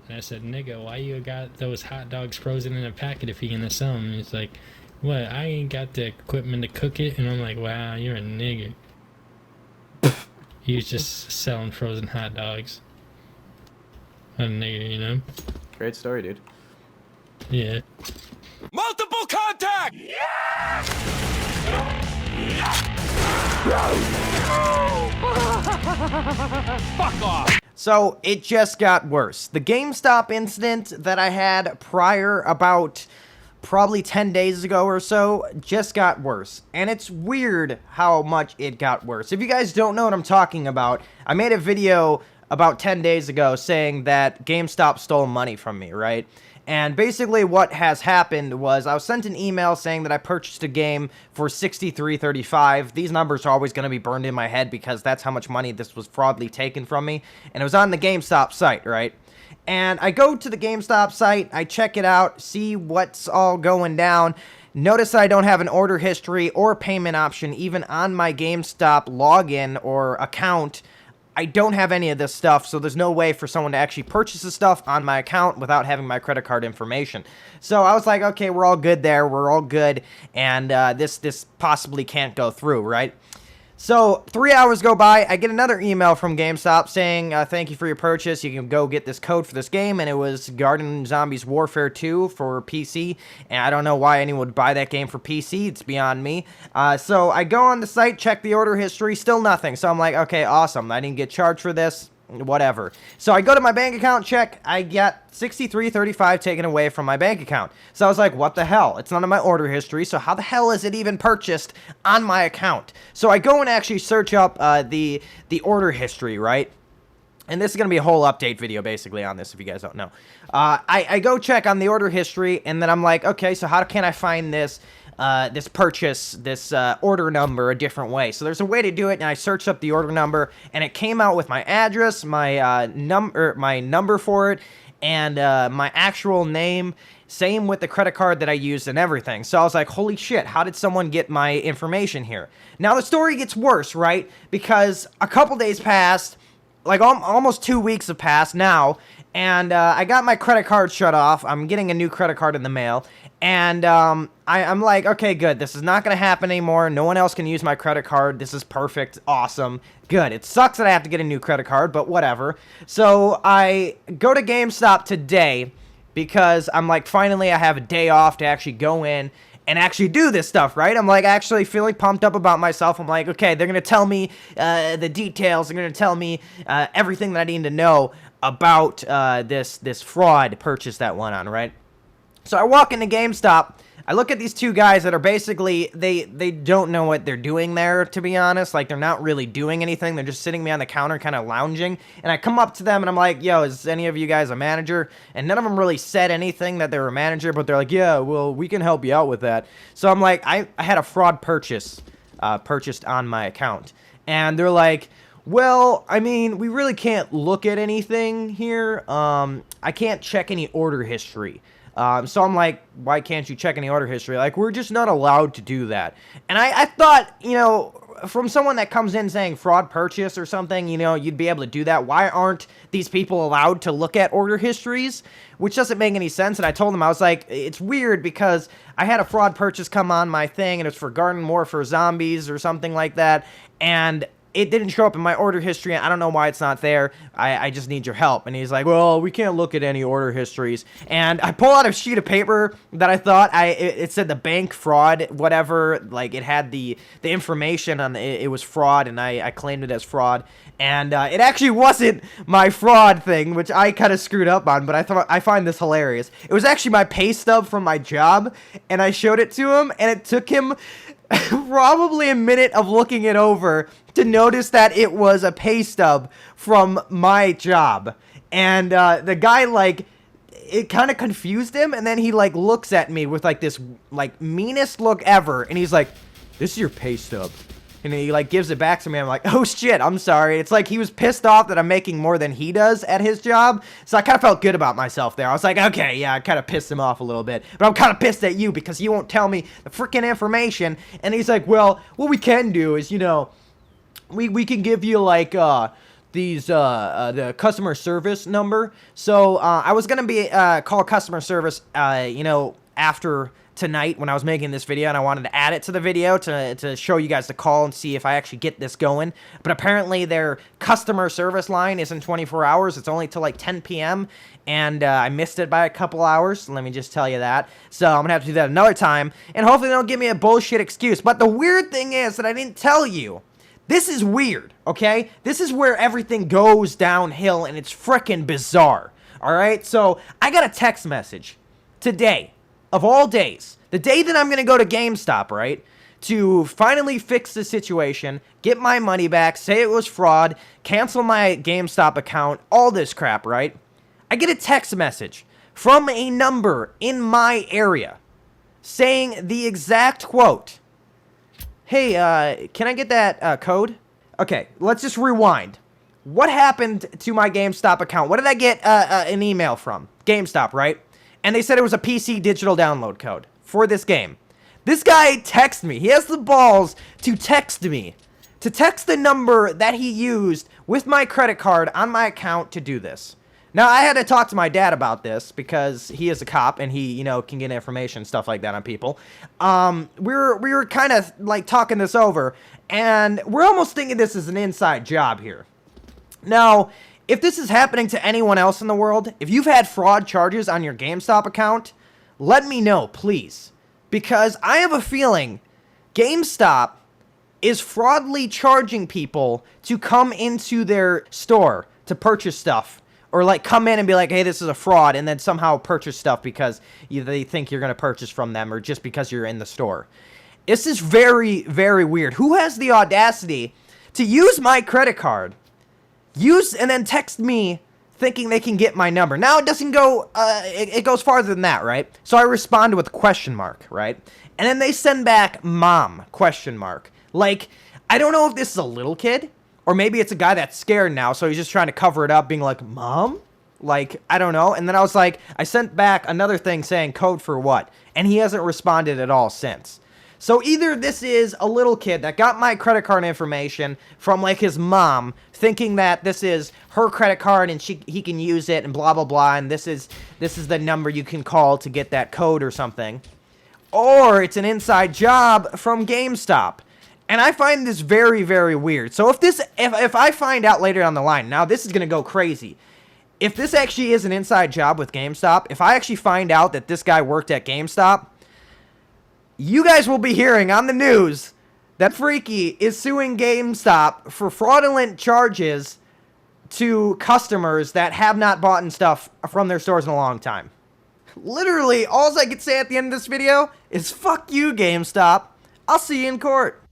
And I said, nigga, why you got those hot dogs frozen in a packet if you gonna sell them? And he's like, what, I ain't got the equipment to cook it? And I'm like, wow, you're a nigga. He was just selling frozen hot dogs. What a nigga, you know? Great story, dude. Yeah. Multiple contact! Fuck off! So, it just got worse. The GameStop incident that I had prior, about probably 10 days ago or so, just got worse. And it's weird how much it got worse. If you guys don't know what I'm talking about, I made a video about 10 days ago saying that GameStop stole money from me, right? And basically what has happened was I was sent an email saying that I purchased a game for $63.35. These numbers are always going to be burned in my head because that's how much money this was fraudulently taken from me. And it was on the GameStop site, right? And I go to the GameStop site, I check it out, see what's all going down. Notice I don't have an order history or payment option even on my GameStop login or account. I don't have any of this stuff, so there's no way for someone to actually purchase the stuff on my account without having my credit card information. So I was like, okay, we're all good there, we're all good, and this possibly can't go through, right? So 3 hours go by, I get another email from GameStop saying, thank you for your purchase, you can go get this code for this game, and it was Garden Zombies Warfare 2 for PC, and I don't know why anyone would buy that game for PC, it's beyond me. So I go on the site, check the order history, still nothing, so I'm like, okay, awesome, I didn't get charged for this, whatever. So I go to my bank account, check, I got $63.35 taken away from my bank account. So I was like, what the hell? It's none of my order history, so how the hell is it even purchased on my account? So I go and actually search up the order history, right? And this is going to be a whole update video, basically, on this, if you guys don't know. I go check on the order history, and then I'm like, okay, so how can I find this purchase, this order number a different way? So there's a way to do it, and I searched up the order number, and it came out with my address, my number for it, and my actual name. Same with the credit card that I used and everything. So I was like, holy shit, how did someone get my information here? Now the story gets worse, right? Because a couple days passed, like almost 2 weeks have passed now, and I got my credit card shut off. I'm getting a new credit card in the mail, and I'm like, okay, good. This is not going to happen anymore. No one else can use my credit card. This is perfect. Awesome. Good. It sucks that I have to get a new credit card, but whatever. So I go to GameStop today because I'm like, finally I have a day off to actually go in and actually do this stuff, right? I'm like actually feeling pumped up about myself. I'm like, okay, they're going to tell me the details. They're going to tell me everything that I need to know about this fraud purchase that went on, right? So I walk into GameStop. I look at these two guys that are basically, they don't know what they're doing there, to be honest. Like, they're not really doing anything. They're just sitting me on the counter kind of lounging. And I come up to them and I'm like, yo, is any of you guys a manager? And none of them really said anything that they were a manager, but they're like, yeah, well, we can help you out with that. So I'm like, I had a fraud purchase purchased on my account. And they're like, well, I mean, we really can't look at anything here. I can't check any order history. So I'm like, why can't you check any order history? Like, we're just not allowed to do that. And I thought, you know, from someone that comes in saying fraud purchase or something, you know, you'd be able to do that. Why aren't these people allowed to look at order histories? Which doesn't make any sense. And I told them, I was like, it's weird because I had a fraud purchase come on my thing and it's for Garden Warfare Zombies or something like that. And it didn't show up in my order history. I don't know why it's not there. I just need your help. And he's like, well, we can't look at any order histories. And I pull out a sheet of paper that I thought it said the bank fraud, whatever. Like, it had the information on it was fraud, and I claimed it as fraud. And it actually wasn't my fraud thing, which I kind of screwed up on, but I find this hilarious. It was actually my pay stub from my job, and I showed it to him, and it took him probably a minute of looking it over to notice that it was a pay stub from my job. And the guy, like, it kind of confused him, and then he, like, looks at me with, like, this, like, meanest look ever, and he's like, this is your pay stub. And he, like, gives it back to me. I'm like, oh, shit, I'm sorry. It's like he was pissed off that I'm making more than he does at his job. So I kind of felt good about myself there. I was like, okay, yeah, I kind of pissed him off a little bit. But I'm kind of pissed at you because you won't tell me the freaking information. And he's like, well, what we can do is, you know, we can give you, like, these the customer service number. So I was gonna be call customer service you know, after tonight when I was making this video, and I wanted to add it to the video to show you guys the call and see if I actually get this going. But apparently their customer service line isn't 24 hours. It's only till like 10 p.m. And I missed it by a couple hours. Let me just tell you that. So I'm gonna have to do that another time, and hopefully they don't give me a bullshit excuse. But the weird thing is that I didn't tell you. This is weird, okay? This is where everything goes downhill, and it's frickin' bizarre, all right? So I got a text message today, of all days, the day that I'm going to go to GameStop, right, to finally fix the situation, get my money back, say it was fraud, cancel my GameStop account, all this crap, right? I get a text message from a number in my area saying the exact quote. Hey, can I get that code? Okay, let's just rewind. What happened to my GameStop account? What did I get an email from? GameStop, right? And they said it was a PC digital download code for this game. This guy texted me. He has the balls to text me. To text the number that he used with my credit card on my account to do this. Now, I had to talk to my dad about this because he is a cop and he, you know, can get information, stuff like that on people. We were kind of, like, talking this over, and we're almost thinking this is an inside job here. Now, if this is happening to anyone else in the world, if you've had fraud charges on your GameStop account, let me know, please. Because I have a feeling GameStop is fraudulently charging people to come into their store to purchase stuff. Or, like, come in and be like, hey, this is a fraud, and then somehow purchase stuff because they think you're going to purchase from them or just because you're in the store. This is very, very weird. Who has the audacity to use my credit card, and then text me thinking they can get my number? Now, it doesn't go, it goes farther than that, right? So I respond with a question mark, right? And then they send back, mom, question mark. Like, I don't know if this is a little kid, or maybe it's a guy that's scared now, so he's just trying to cover it up, being like, mom? Like, I don't know. And then I was like, I sent back another thing saying code for what? And he hasn't responded at all since. So either this is a little kid that got my credit card information from, like, his mom, thinking that this is her credit card and he can use it and blah, blah, blah, and this is the number you can call to get that code or something. Or it's an inside job from GameStop. And I find this very, very weird. So if I find out later down the line, now this is going to go crazy. If this actually is an inside job with GameStop, if I actually find out that this guy worked at GameStop, you guys will be hearing on the news that Freaky is suing GameStop for fraudulent charges to customers that have not bought stuff from their stores in a long time. Literally, all I could say at the end of this video is fuck you, GameStop. I'll see you in court.